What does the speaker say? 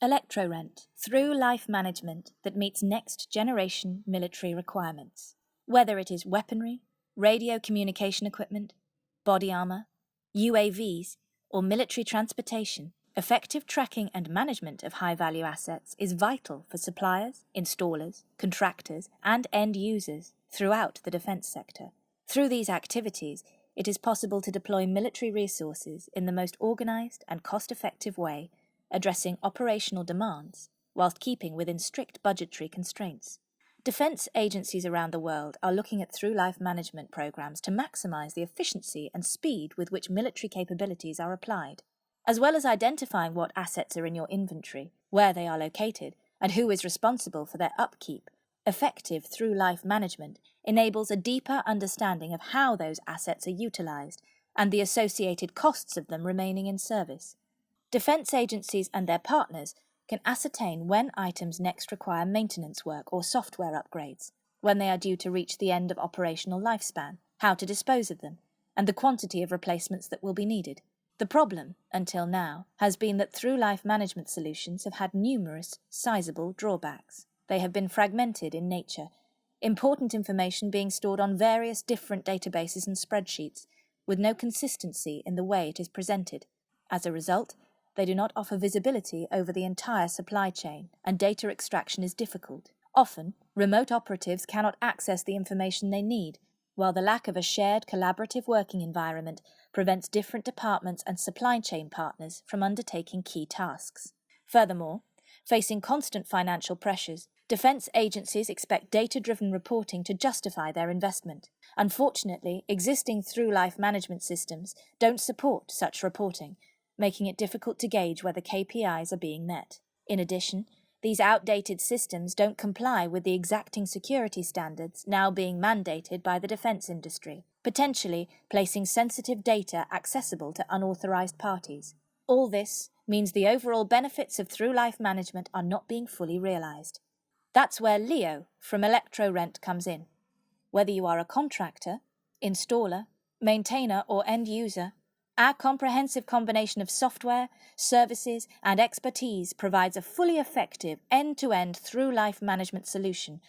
ElectroRent, through life management that meets next-generation military requirements. Whether it is weaponry, radio communication equipment, body armor, UAVs, or military transportation, effective tracking and management of high-value assets is vital for suppliers, installers, contractors, and end users throughout the defense sector. Through these activities, it is possible to deploy military resources in the most organized and cost-effective way, addressing operational demands whilst keeping within strict budgetary constraints. Defense agencies around the world are looking at through-life management programs to maximize the efficiency and speed with which military capabilities are applied. As well as identifying what assets are in your inventory, where they are located, and who is responsible for their upkeep, effective through-life management enables a deeper understanding of how those assets are utilized and the associated costs of them remaining in service. Defense agencies and their partners can ascertain when items next require maintenance work or software upgrades, when they are due to reach the end of operational lifespan, how to dispose of them, and the quantity of replacements that will be needed. The problem, until now, has been that through-life management solutions have had numerous, sizable drawbacks. They have been fragmented in nature, important information being stored on various different databases and spreadsheets, with no consistency in the way it is presented. As a result, they do not offer visibility over the entire supply chain, and data extraction is difficult. Often, remote operatives cannot access the information they need, while the lack of a shared collaborative working environment prevents different departments and supply chain partners from undertaking key tasks. Furthermore, facing constant financial pressures, defense agencies expect data-driven reporting to justify their investment. Unfortunately, existing through-life management systems don't support such reporting, making it difficult to gauge whether KPIs are being met. In addition, these outdated systems don't comply with the exacting security standards now being mandated by the defense industry, potentially placing sensitive data accessible to unauthorized parties. All this means the overall benefits of through-life management are not being fully realized. That's where Leo from ElectroRent comes in. Whether you are a contractor, installer, maintainer, or end user, our comprehensive combination of software, services, and expertise provides a fully effective end-to-end through-life management solution